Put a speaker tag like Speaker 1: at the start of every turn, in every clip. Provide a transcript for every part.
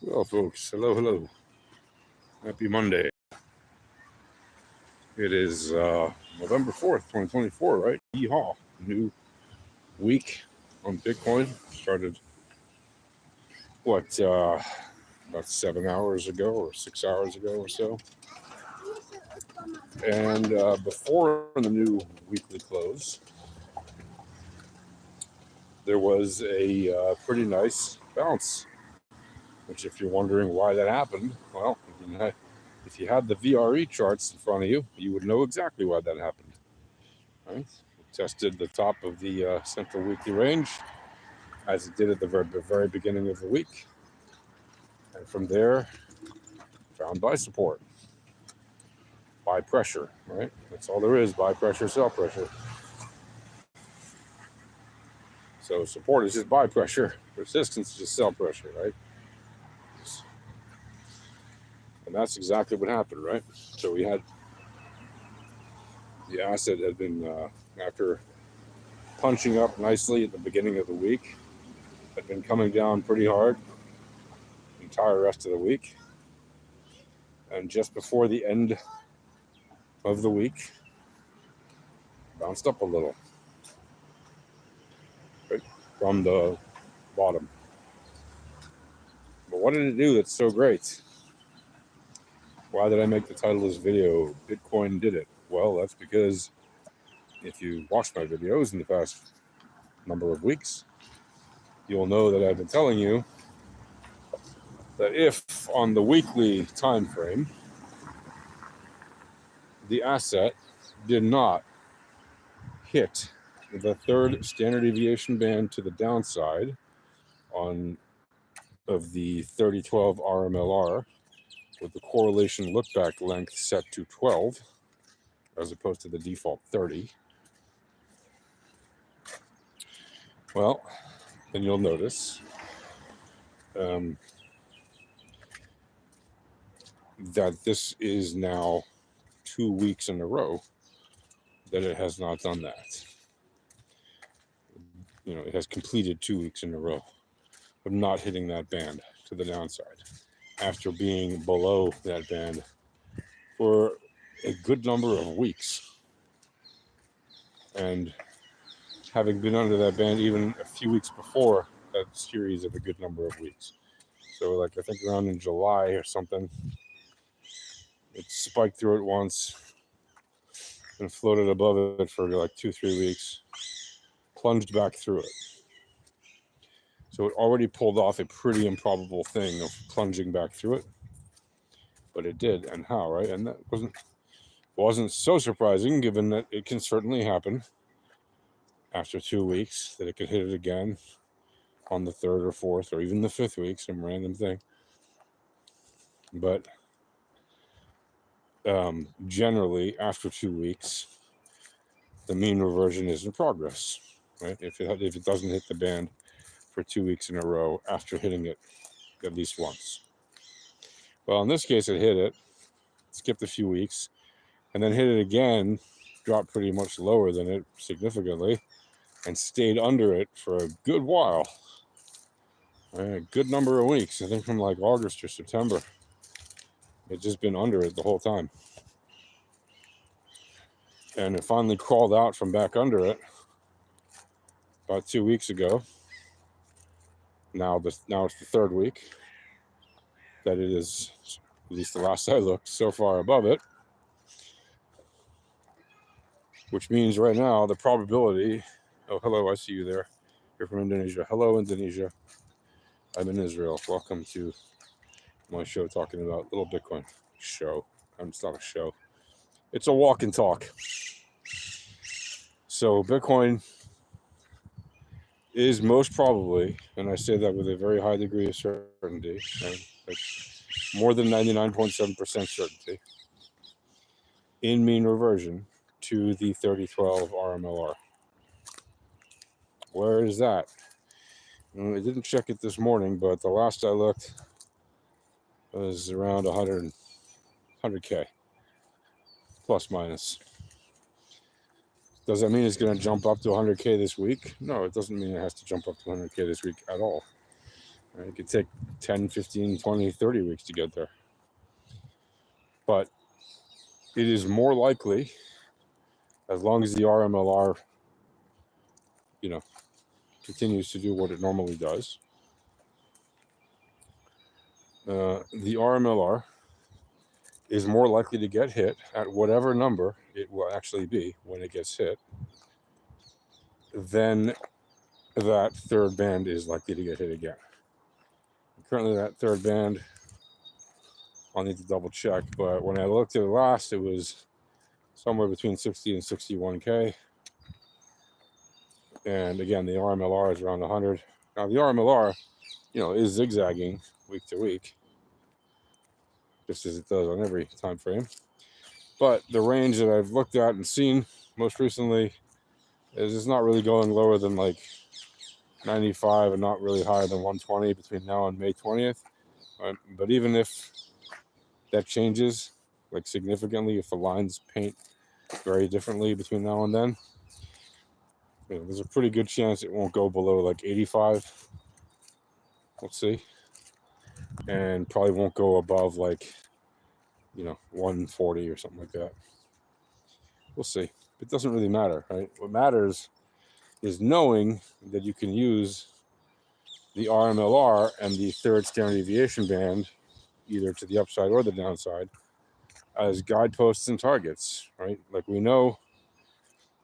Speaker 1: Well, folks, hello. Happy Monday. It is November 4th, 2024, right? Yeehaw. New week on Bitcoin. Started, about 7 hours ago or 6 hours ago or so. And before the new weekly close, there was a pretty nice bounce, which if you're wondering why that happened, well, if you had the VRE charts in front of you, you would know exactly why that happened. Right? It tested the top of the central weekly range, as it did at the very beginning of the week. And from there, found buy support. Buy pressure, right? That's all there is, buy pressure, sell pressure. So support is just buy pressure. Resistance is just sell pressure, right? And that's exactly what happened, right? So we had the asset had been, after punching up nicely at the beginning of the week, had been coming down pretty hard the entire rest of the week. And just before the end of the week, bounced up a little, right, from the bottom. But what did it do that's so great? Why did I make the title of this video, Bitcoin Did It? Well, that's because if you watched my videos in the past number of weeks, you'll know that I've been telling you that if on the weekly time frame, the asset did not hit the third standard deviation band to the downside of the 3012 RMLR, with the correlation look-back length set to 12 as opposed to the default 30, well, then you'll notice that this is now 2 weeks in a row that it has not done that. It has completed 2 weeks in a row of not hitting that band to the downside after being below that band for a good number of weeks. And having been under that band even a few weeks before that series of a good number of weeks. So I think around in July or something, it spiked through it once and floated above it for 2-3 weeks, plunged back through it. So it already pulled off a pretty improbable thing of plunging back through it, but it did. And how, right? And that wasn't so surprising, given that it can certainly happen after 2 weeks, that it could hit it again on the third or fourth or even the fifth week, some random thing. But generally, after 2 weeks, the mean reversion is in progress, right? If it doesn't hit the band for 2 weeks in a row after hitting it at least once. Well, in this case, it hit it, skipped a few weeks, and then hit it again, dropped pretty much lower than it significantly, and stayed under it for a good while. A good number of weeks, I think from August or September. It's just been under it the whole time. And it finally crawled out from back under it about 2 weeks ago. Now it's the third week that it is, at least the last I looked, so far above it. Which means right now the probability, oh, hello, I see you there. You're from Indonesia. Hello, Indonesia. I'm in Israel. Welcome to my show talking about Little Bitcoin show. It's not a show. It's a walk and talk. So Bitcoin is most probably, and I say that with a very high degree of certainty, more than 99.7% certainty, in mean reversion to the 3012 RMLR. Where is that? I didn't check it this morning, but the last I looked was around 100K, plus minus. Does that mean it's going to jump up to 100K this week? No, it doesn't mean it has to jump up to 100K this week at all. Right? It could take 10, 15, 20, 30 weeks to get there. But it is more likely, as long as the RMLR, continues to do what it normally does, the RMLR is more likely to get hit at whatever number it will actually be when it gets hit, then that third band is likely to get hit again. Currently, that third band, I'll need to double check, but when I looked at it last, it was somewhere between 60 and 61K. And again, the RMLR is around 100. Now, the RMLR, is zigzagging week to week, just as it does on every time frame. But the range that I've looked at and seen most recently is it's not really going lower than like 95 and not really higher than 120 between now and May 20th. But even if that changes like significantly, if the lines paint very differently between now and then, there's a pretty good chance it won't go below like 85. Let's see. And probably won't go above like 140 or something like that. We'll see. It doesn't really matter, right? What matters is knowing that you can use the RMLR and the third standard deviation band, either to the upside or the downside, as guideposts and targets, right? Like we know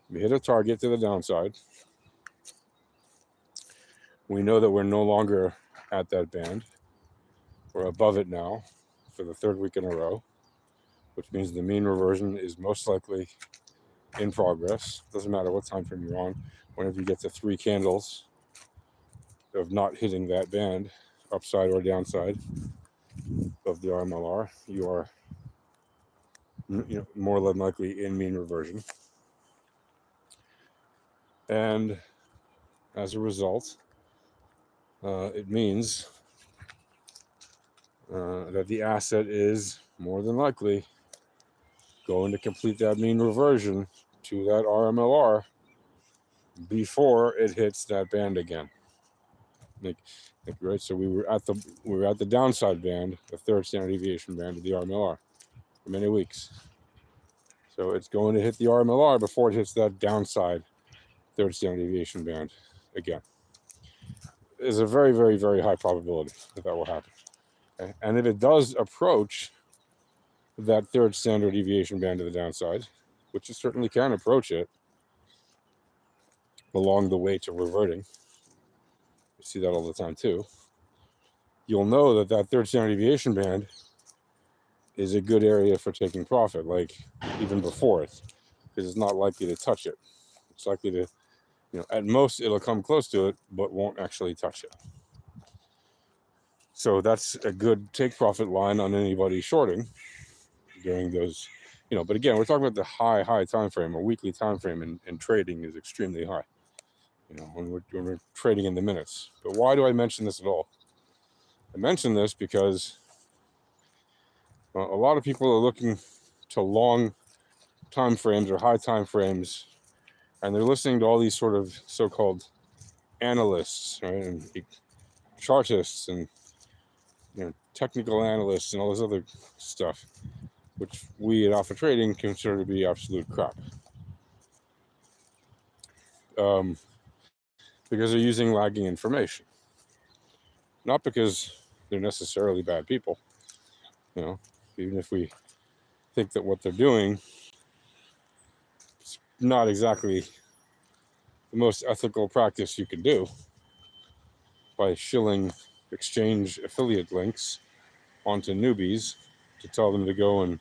Speaker 1: we hit a target to the downside. We know that we're no longer at that band. We're above it now for the third week in a row, which means the mean reversion is most likely in progress. Doesn't matter what time frame you're on. Whenever you get to 3 candles of not hitting that band, upside or downside of the RMLR, you are more than likely in mean reversion. And as a result, it means that the asset is more than likely going to complete that mean reversion to that RMLR before it hits that band again. Right? So we were at the downside band, the third standard deviation band of the RMLR for many weeks. So it's going to hit the RMLR before it hits that downside third standard deviation band again. There's a very, very, very high probability that will happen. Okay? And if it does approach that third standard deviation band to the downside, which it certainly can approach it along the way to reverting, you see that all the time too, you'll know that third standard deviation band is a good area for taking profit, like even before it, because it's not likely to touch it. It's likely to, at most it'll come close to it, but won't actually touch it. So that's a good take profit line on anybody shorting during those, but again, we're talking about the high time frame. A weekly time frame in trading is extremely high, when we're trading in the minutes. But why do I mention this at all? I mention this because a lot of people are looking to long time frames or high time frames, and they're listening to all these sort of so-called analysts, right, and chartists and technical analysts and all this other stuff, which we at Alpha Trading consider to be absolute crap. Because they're using lagging information. Not because they're necessarily bad people. Even if we think that what they're doing is not exactly the most ethical practice you can do by shilling exchange affiliate links onto newbies to tell them to go and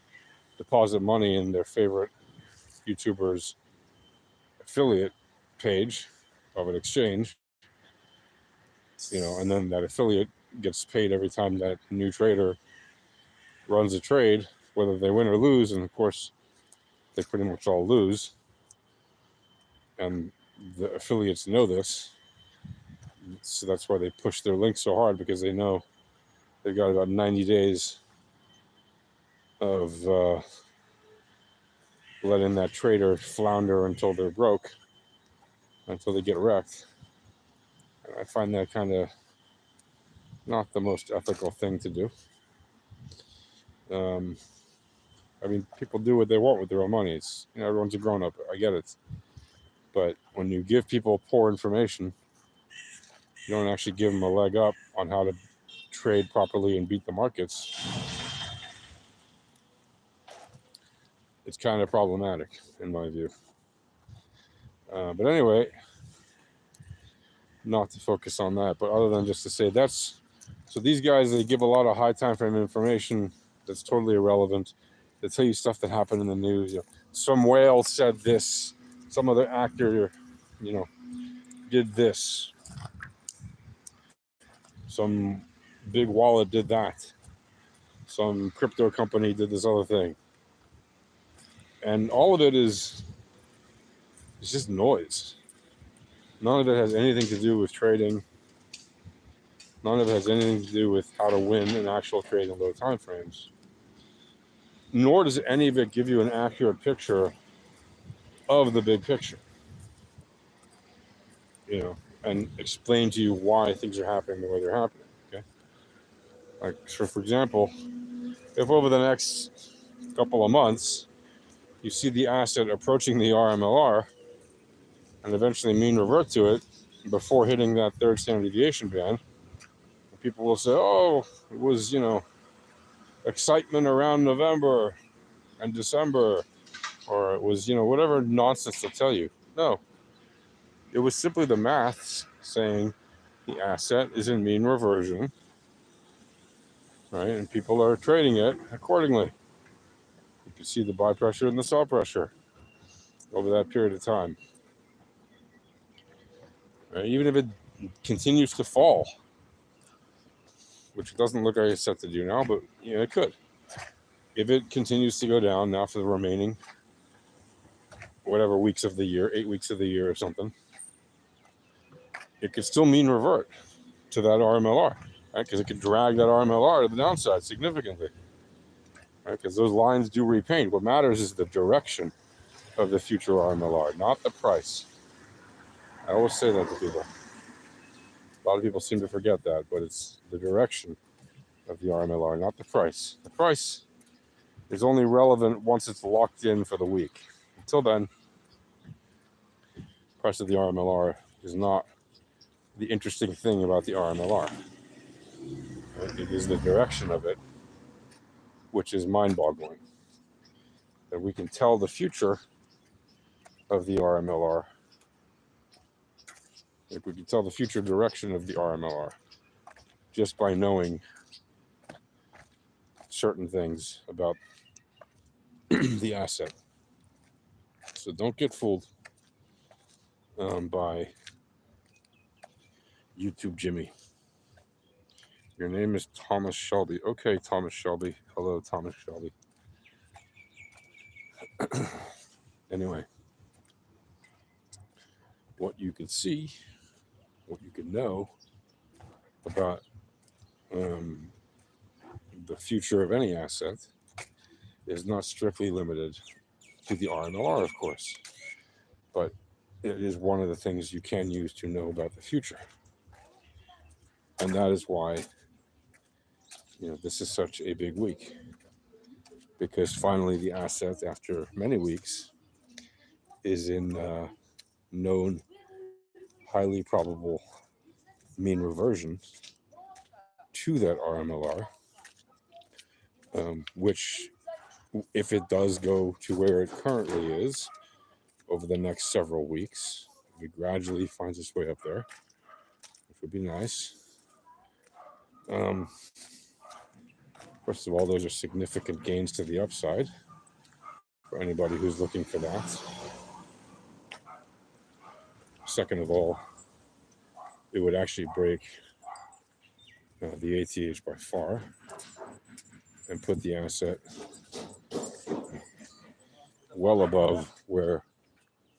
Speaker 1: deposit money in their favorite YouTuber's affiliate page of an exchange, and then that affiliate gets paid every time that new trader runs a trade, whether they win or lose, and of course they pretty much all lose, and the affiliates know this, so that's why they push their links so hard, because they know they've got about 90 days of letting that trader flounder until they're broke, until they get wrecked. And I find that kind of not the most ethical thing to do. I mean, people do what they want with their own money. It's, everyone's a grown up. I get it. But when you give people poor information, you don't actually give them a leg up on how to trade properly and beat the markets. It's kind of problematic, in my view. But anyway, not to focus on that, but other than just to say so these guys, they give a lot of high time frame information that's totally irrelevant. They tell you stuff that happened in the news. Some whale said this, some other actor, did this, some big wallet did that, some crypto company did this other thing, and all of it it's just noise. None of it has anything to do with trading. None of it has anything to do with how to win an actual trade in low time frames. Nor does any of it give you an accurate picture of the big picture, and explain to you why things are happening the way they're happening. Okay, like so for example, if over the next couple of months you see the asset approaching the RMLR and eventually mean revert to it before hitting that third standard deviation band, people will say, "Oh, it was excitement around November and December, or it was whatever nonsense they'll tell you." No, it was simply the maths saying the asset is in mean reversion, right? And people are trading it accordingly. You can see the buy pressure and the sell pressure over that period of time. Right? Even if it continues to fall, which it doesn't look like it's set to do now, but it could. If it continues to go down now for the remaining whatever weeks of the year, 8 weeks of the year or something, it could still mean revert to that RMLR, right? Because it could drag that RMLR to the downside significantly, right? Because those lines do repaint. What matters is the direction of the future RMLR, not the price. I always say that to people. A lot of people seem to forget that, but it's the direction of the RMLR, not the price. The price is only relevant once it's locked in for the week. Until then, the price of the RMLR is not the interesting thing about the RMLR. It is the direction of it, which is mind-boggling. That we can tell the future of the RMLR. Like we can tell the future direction of the RMLR just by knowing certain things about the asset. So don't get fooled by YouTube Jimmy. Your name is Thomas Shelby. Okay, Thomas Shelby. Hello, Thomas Shelby. Anyway, what you can see, what you can know about the future of any asset is not strictly limited to the RMLR, of course, but it is one of the things you can use to know about the future. And that is why this is such a big week, because finally the asset, after many weeks, is in known highly probable mean reversion to that RMLR, which, if it does go to where it currently is over the next several weeks, it gradually finds its way up there, which would be nice. First of all, those are significant gains to the upside for anybody who's looking for that. Second of all, it would actually break the ATH by far and put the asset well above where,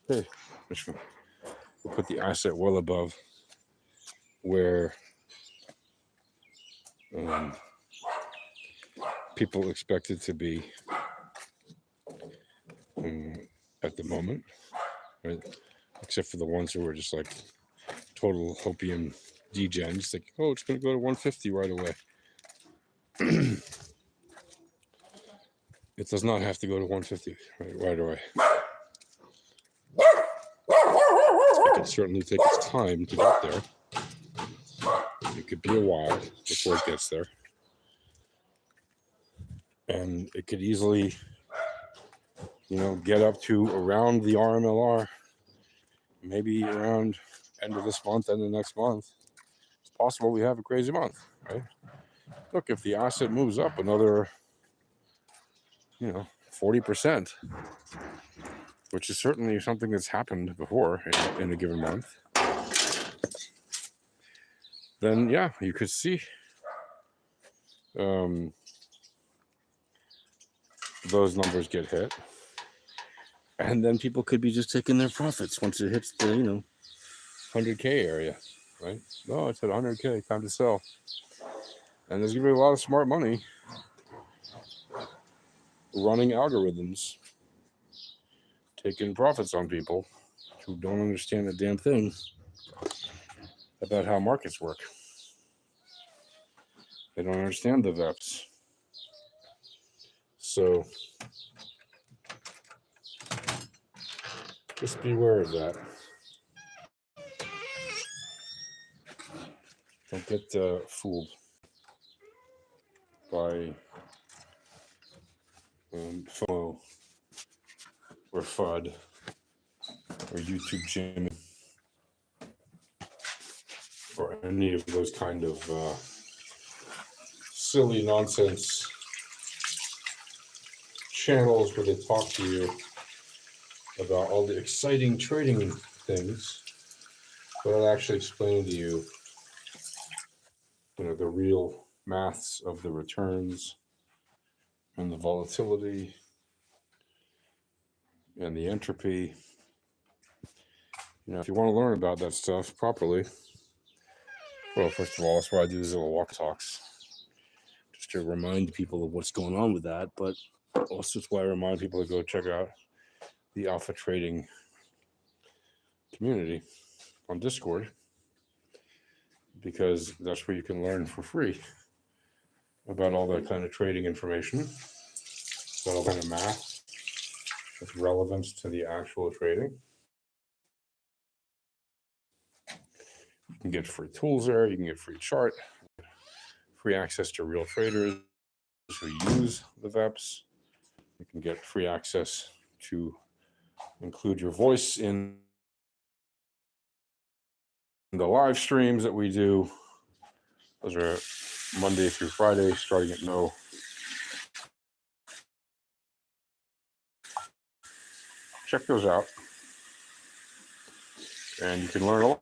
Speaker 1: we'll put the asset well above where people expect it to be at the moment, right? Except for the ones who are just like total hopium degen. Just think, oh, it's going to go to 150 right away. It does not have to go to 150 right away. It can certainly take its time to get there. It could be a while before it gets there. And it could easily, get up to around the RMLR, maybe around end of this month, end of next month. It's possible we have a crazy month, right? Look, if the asset moves up another, 40%, which is certainly something that's happened before in a given month, then yeah, you could see those numbers get hit. And then people could be just taking their profits once it hits the, 100K area, right? Oh, it's at 100K, time to sell. And there's going to be a lot of smart money running algorithms, taking profits on people who don't understand a damn thing about how markets work. They don't understand the VEPs. So just beware of that. Don't get fooled by FOMO or FUD or YouTube Jim or any of those kind of silly nonsense channels where they talk to you about all the exciting trading things, but I'll actually explain to you, the real maths of the returns and the volatility and the entropy. If you want to learn about that stuff properly, well, first of all, that's why I do these little walk talks, just to remind people of what's going on with that. But also, it's why I remind people to go check out the Alpha Trading community on Discord, because that's where you can learn for free about all that kind of trading information, about all kind of math with relevance to the actual trading. You can get free tools there. You can get free chart, free access to real traders who use the VEPs. You can get free access to include your voice in the live streams that we do. Those are Monday through Friday, starting at no. Check those out. And you can learn a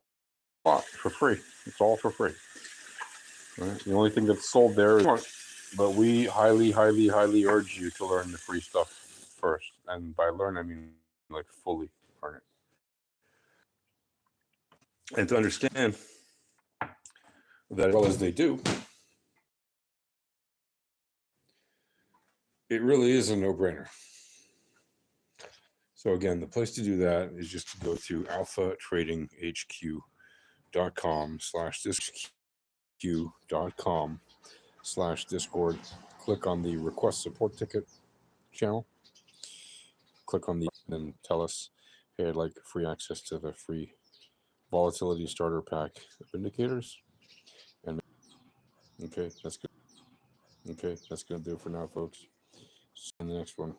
Speaker 1: lot for free. It's all for free. Right? The only thing that's sold there is, but we highly, highly, highly urge you to learn the free stuff first. And by learn, I mean like fully learn it. And to understand that as well as they do, it really is a no-brainer. So again, the place to do that is just to go to alphatradinghq.com/discord. Click on the request support ticket channel. Click on then tell us, hey, I'd like free access to the free volatility starter pack of indicators. And okay, that's good. Okay, that's gonna do it for now, folks. See you in the next one.